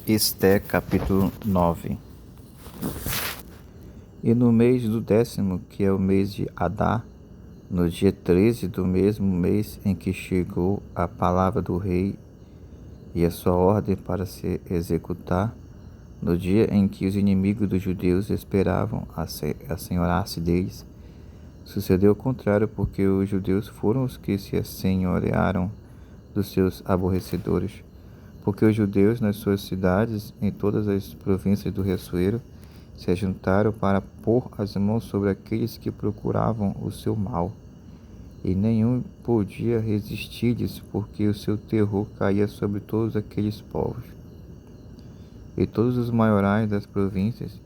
Esté capítulo 9. E no mês do 10º, que é o mês de Adar, no dia 13 do mesmo mês em que chegou a palavra do rei e a sua ordem para se executar, no dia em que os inimigos dos judeus esperavam assenhorar-se deles, sucedeu o contrário, porque os judeus foram os que se assenhorearam dos seus aborrecedores. Porque os judeus nas suas cidades, em todas as províncias do Riachuelo, se ajuntaram para pôr as mãos sobre aqueles que procuravam o seu mal. E nenhum podia resistir-lhes, porque o seu terror caía sobre todos aqueles povos. E todos os maiorais das províncias,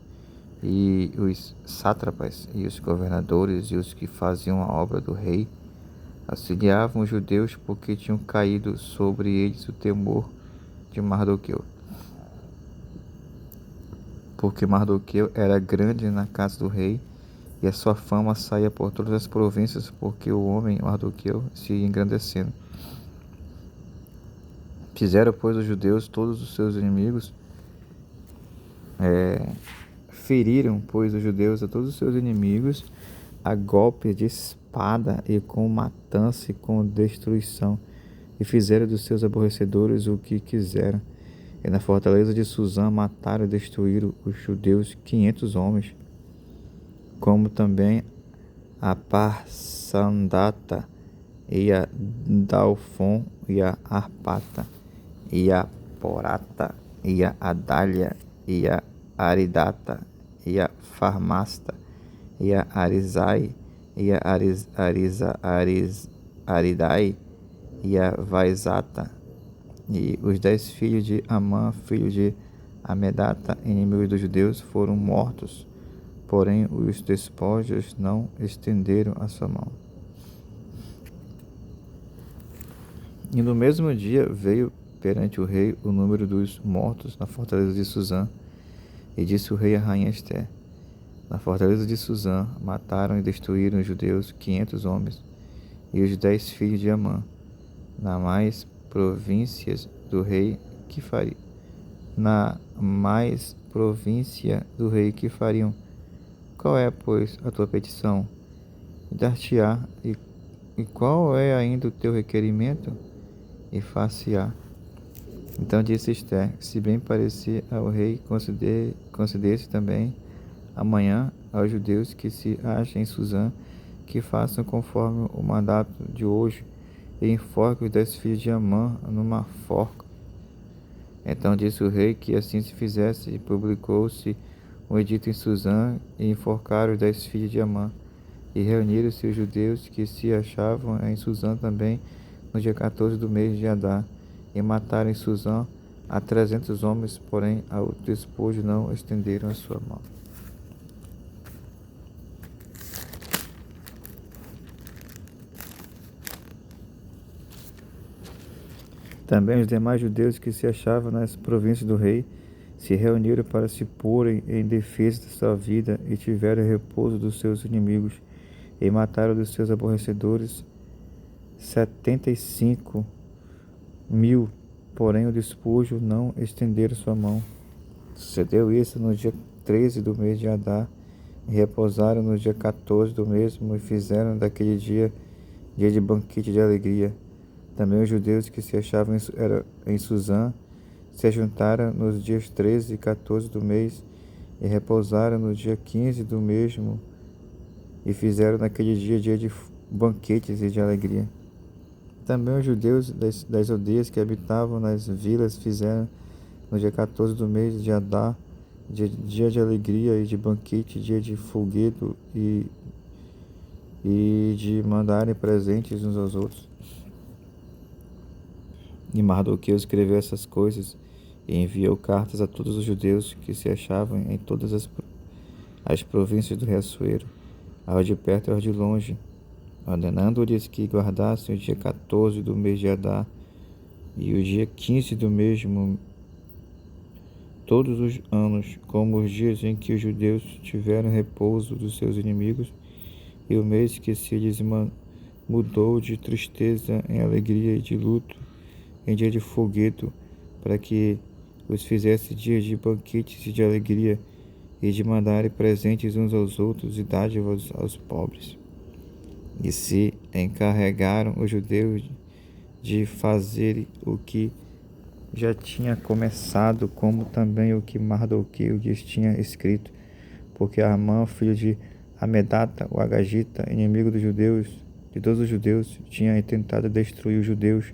e os sátrapas, e os governadores, e os que faziam a obra do rei, auxiliavam os judeus, porque tinham caído sobre eles o temor de Mardoqueu. Porque Mardoqueu era grande na casa do rei, e a sua fama saía por todas as províncias, porque o homem Mardoqueu se ia engrandecendo. Fizeram, pois, os judeus todos os seus inimigos, feriram, pois, os judeus a todos os seus inimigos, a golpe de espada, e com matança, e com destruição, e fizeram dos seus aborrecedores o que quiseram. E na fortaleza de Suzã mataram e destruíram os judeus 500 homens, como também a Parsandata, e a Dalfon, e a Arpata, e a Porata, e a Adália, e a Aridata, e a Farmasta, e a Arizai, e a Aridai, e a Vaizata, e os 10 filhos de Amã, filho de Amedata, inimigos dos judeus, foram mortos, porém os despojos não estenderam a sua mão. E no mesmo dia veio perante o rei o número dos mortos na fortaleza de Suzã, e disse o rei à rainha Esté: na fortaleza de Suzã mataram e destruíram os judeus 500 homens, e os 10 filhos de Amã. Na mais províncias do rei que fariam? Na mais província do rei que fariam? Qual é, pois, a tua petição? Dar-te-á. E qual é ainda o teu requerimento? E far-se-á. Então disse Esté: se bem parecer ao rei, concedesse também amanhã aos judeus que se achem em Suzã, que façam conforme o mandato de hoje, e enforque os 10 filhos de Amã numa forca. Então disse o rei que assim se fizesse, e publicou-se um edito em Suzã, e enforcaram os 10 filhos de Amã. E reuniram-se os judeus que se achavam em Suzã também no dia 14 do mês de Adar, e mataram em Suzã a 300 homens, porém ao despojo não estenderam a sua mão. Também os demais judeus que se achavam nas províncias do rei se reuniram para se porem em defesa da sua vida, e tiveram repouso dos seus inimigos, e mataram dos seus aborrecedores 75.000, porém o despojo não estenderam sua mão. Sucedeu isso no dia 13 do mês de Adar, e repousaram no dia 14 do mesmo, e fizeram daquele dia de banquete de alegria. Também os judeus que se achavam em Suzã se ajuntaram nos dias 13 e 14 do mês, e repousaram no dia 15 do mesmo, e fizeram naquele dia de banquetes e de alegria. Também os judeus das aldeias que habitavam nas vilas fizeram no dia 14 do mês de Adar dia de alegria e de banquete, dia de folguedo, e de mandarem presentes uns aos outros. E Mardoqueu escreveu essas coisas e enviou cartas a todos os judeus que se achavam em todas as províncias do Riachuelo, aos de perto e aos de longe, ordenando-lhes que guardassem o dia 14 do mês de Adar e o dia 15 do mesmo todos os anos, como os dias em que os judeus tiveram repouso dos seus inimigos, e o mês que se lhes mudou de tristeza em alegria, e de luto em dia de folguedo, para que os fizesse dias de banquetes e de alegria, e de mandarem presentes uns aos outros e dádivas aos pobres. E se encarregaram os judeus de fazerem o que já tinha começado, como também o que Mardoqueu lhes tinha escrito, porque Amã, filho de Amedata, o Agagita, inimigo dos judeus, de todos os judeus, tinha tentado destruir os judeus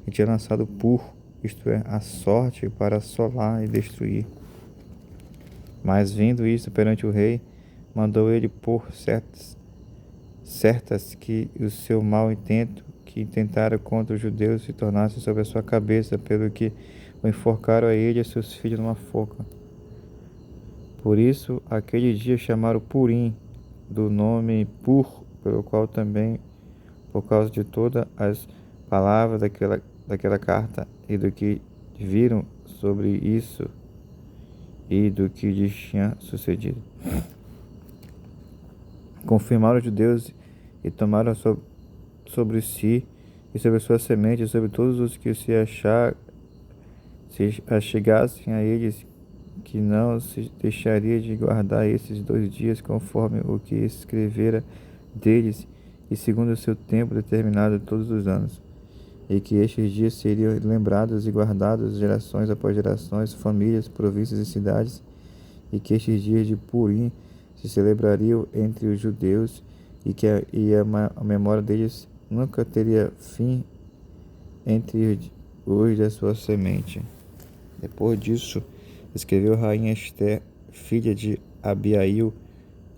e tinha lançado pur, isto é, a sorte, para assolar e destruir. Mas vendo isso perante o rei, mandou ele pôr certas que o seu mau intento que intentara contra os judeus se tornasse sobre a sua cabeça, pelo que o enforcaram a ele e a seus filhos numa forca. Por isso, aquele dia chamaram Purim, do nome Pur, pelo qual também, por causa de todas as palavras daquela carta e do que viram sobre isso e do que lhes tinha sucedido. Confirmaram os judeus e tomaram sobre si e sobre a sua semente e sobre todos os que se achegassem a eles, que não se deixaria de guardar esses 2 dias conforme o que escrevera deles e segundo o seu tempo determinado todos os anos, e que estes dias seriam lembrados e guardados gerações após gerações, famílias, províncias e cidades, e que estes dias de Purim se celebrariam entre os judeus e que a memória deles nunca teria fim entre os da sua semente. Depois disso, escreveu a rainha Esther, filha de Abiail,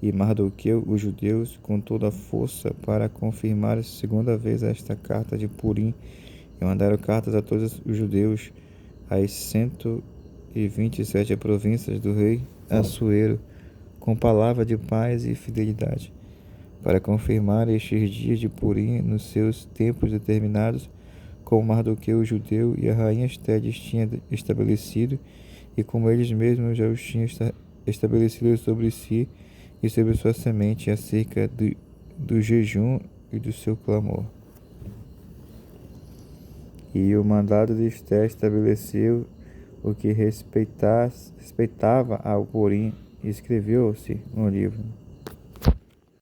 e Mardoqueu, os judeus, com toda a força, para confirmar a segunda vez esta carta de Purim, e mandaram cartas a todos os judeus, às 127 províncias do rei Assuero, com palavra de paz e fidelidade, para confirmar estes dias de Purim nos seus tempos determinados, como Mardoqueu o judeu e a rainha Esther tinha estabelecido, e como eles mesmos já os tinham estabelecido sobre si e sobre sua semente, acerca do jejum e do seu clamor. E o mandado de Esther estabeleceu o que respeitava ao Purim, e escreveu-se no livro.